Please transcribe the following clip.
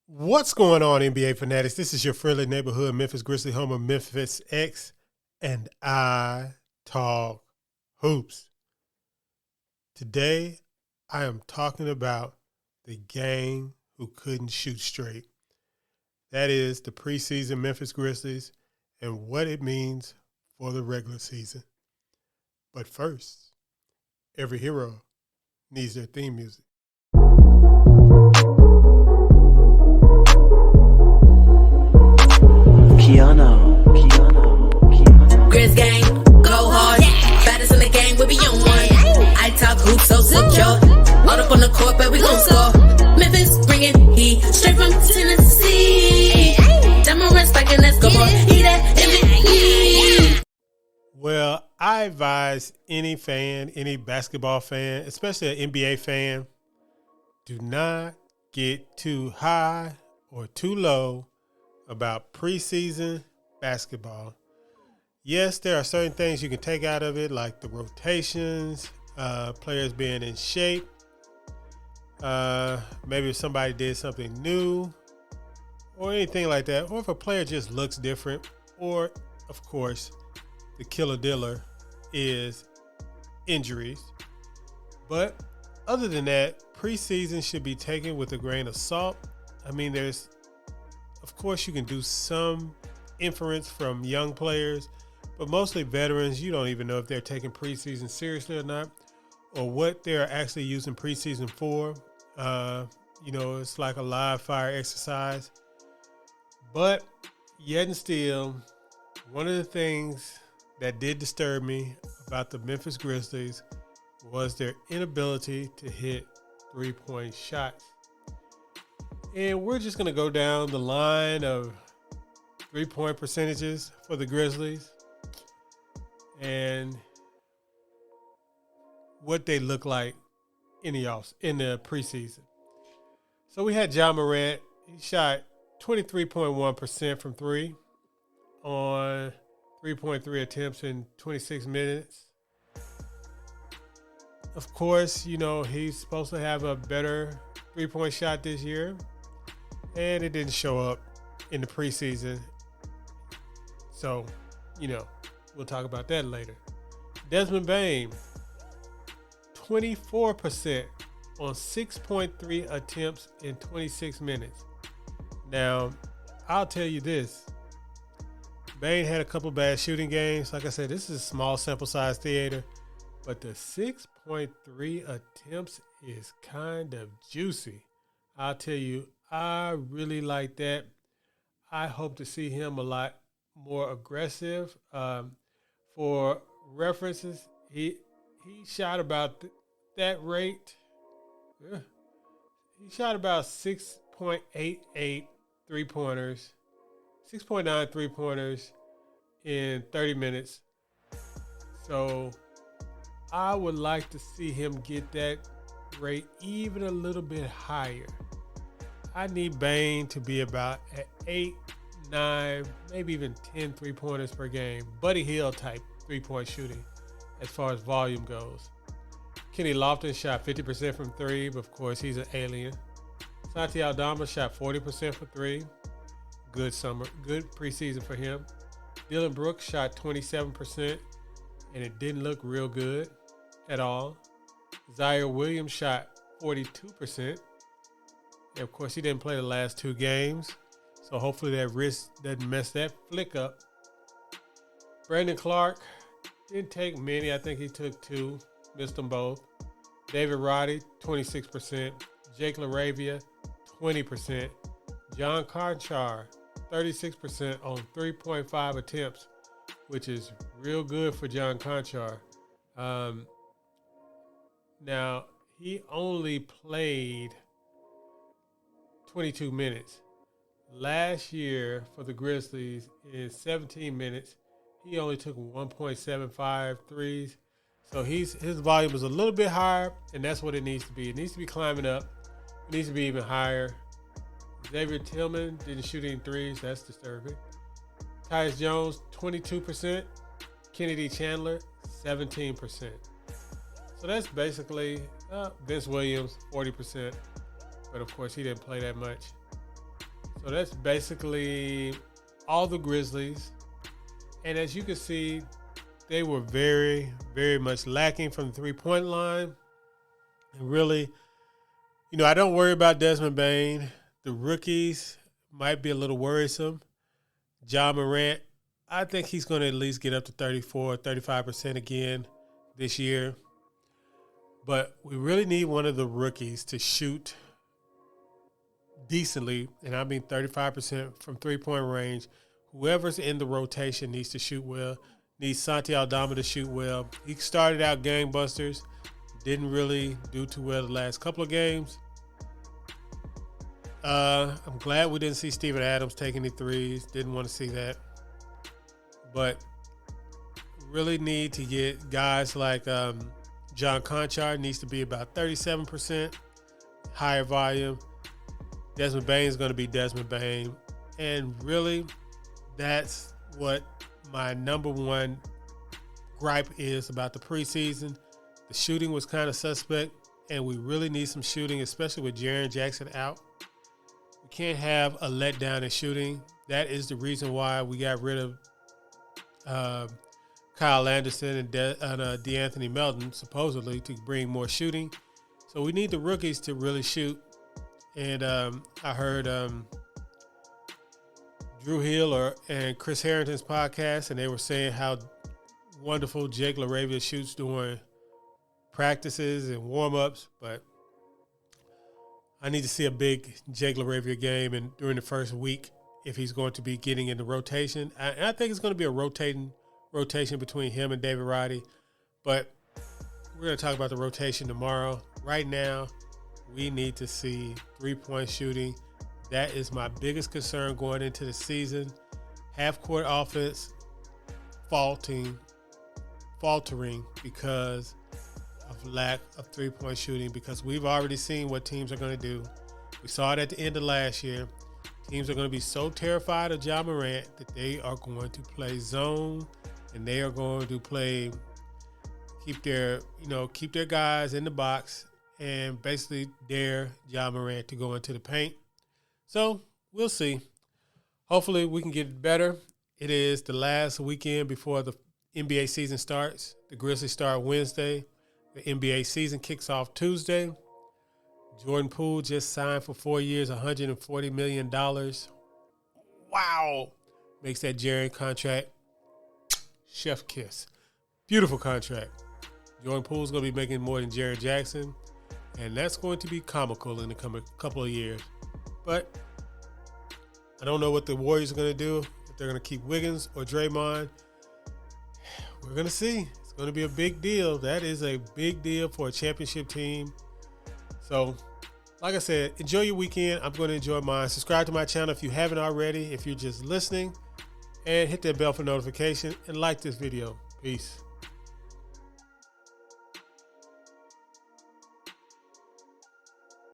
What's going on, NBA fanatics? This is your friendly neighborhood Memphis Grizzly home of Memphis X, and I talk hoops. Today, I am talking about the gang who couldn't shoot straight. That is the preseason Memphis Grizzlies and what it means for the regular season. But first, every hero needs their theme music. KeyAno. Grizz gang, go hard. Baddest in the game, we be on one. I talk hoops so secure. All up on the court, but we gon' score. Memphis bringing heat straight from Tennessee. Demorous back and let's go more. He that MVP. Well, I advise any fan, any basketball fan, especially an NBA fan, do not get too high or too low about preseason basketball. Yes, there are certain things you can take out of it, like the rotations, players being in shape. Maybe if somebody did something new or anything like that, or if a player just looks different, or, of course, the killer dealer is injuries. But other than that, preseason should be taken with a grain of salt. I mean, of course, you can do some inference from young players, but mostly veterans, you don't even know if they're taking preseason seriously or not, or what they're actually using preseason for. It's like a live fire exercise. But yet and still, one of the things that did disturb me about the Memphis Grizzlies was their inability to hit three-point shots. And we're just going to go down the line of three-point percentages for the Grizzlies and what they look like in the preseason. So we had Ja Morant. He shot 23.1% from three on 3.3 attempts in 26 minutes. Of course, he's supposed to have a better three-point shot this year, and it didn't show up in the preseason. So, we'll talk about that later. Desmond Bane, 24% on 6.3 attempts in 26 minutes. Now, I'll tell you this. Bane had a couple bad shooting games. Like I said, this is a small sample size theater, but the 6.3 attempts is kind of juicy. I'll tell you, I really like that. I hope to see him a lot more aggressive. For references, he shot about that rate. He shot about 6.88 three-pointers, 6.9 three-pointers in 30 minutes. So I would like to see him get that rate even a little bit higher. I need Bane to be about at 8, 9, maybe even 10 three-pointers per game. Buddy Hill type three-point shooting as far as volume goes. Kenny Lofton shot 50% from three, but of course he's an alien. Santi Aldama shot 40% for three. Good preseason for him. Dylan Brooks shot 27%, and it didn't look real good at all. Zaire Williams shot 42%. And of course, he didn't play the last two games, so hopefully that wrist doesn't mess that flick up. Brandon Clark didn't take many. I think he took two, missed them both. David Roddy, 26%. Jake LaRavia, 20%. John Conchar, 36% on 3.5 attempts, which is real good for John Conchar. Now, he only played 22 minutes. Last year for the Grizzlies, in 17 minutes, he only took 1.75 threes. So his volume is a little bit higher, and that's what it needs to be. It needs to be climbing up. It needs to be even higher. Xavier Tillman didn't shoot any threes. That's disturbing. Tyus Jones, 22%. Kennedy Chandler, 17%. So that's basically Vince Williams, 40%. But, of course, he didn't play that much. So that's basically all the Grizzlies. And as you can see, they were very, very much lacking from the three-point line. And really, I don't worry about Desmond Bane. The rookies might be a little worrisome. Ja Morant, I think he's going to at least get up to 34, 35% again this year. But we really need one of the rookies to shoot decently, and I mean 35% from three-point range. Whoever's in the rotation needs to shoot well. Needs Santi Aldama to shoot well. He started out gangbusters. Didn't really do too well the last couple of games. I'm glad we didn't see Steven Adams take any threes. Didn't want to see that. But really need to get guys like John Conchar needs to be about 37%, higher volume. Desmond Bane is going to be Desmond Bane. And really, that's what my number one gripe is about the preseason. The shooting was kind of suspect, and we really need some shooting, especially with Jaren Jackson out. We can't have a letdown in shooting. That is the reason why we got rid of Kyle Anderson and DeAnthony Melton, supposedly, to bring more shooting. So we need the rookies to really shoot. And I heard Drew Hill and Chris Harrington's podcast, and they were saying how wonderful Jake LaRavia shoots during practices and warm-ups. But I need to see a big Jake LaRavia game and during the first week if he's going to be getting in the rotation. I think it's going to be a rotation between him and David Roddy. But we're going to talk about the rotation tomorrow. Right now, we need to see three-point shooting. That is my biggest concern going into the season. Half-court offense faltering because of lack of three-point shooting, because we've already seen what teams are going to do. We saw it at the end of last year. Teams are going to be so terrified of Ja Morant that they are going to play zone, and they are going to keep their guys in the box and basically dare Ja Morant to go into the paint. So we'll see. Hopefully we can get better. It is the last weekend before the NBA season starts. The Grizzlies start Wednesday. The NBA season kicks off Tuesday. Jordan Poole just signed for 4 years, $140 million. Wow. Makes that Jaren contract chef kiss. Beautiful contract. Jordan Poole's going to be making more than Jaren Jackson, and that's going to be comical in the coming couple of years. But I don't know what the Warriors are going to do, if they're going to keep Wiggins or Draymond. We're going to see. It's going to be a big deal. That is a big deal for a championship team. So, like I said, enjoy your weekend. I'm going to enjoy mine. Subscribe to my channel if you haven't already, if you're just listening. And hit that bell for notification and like this video. Peace.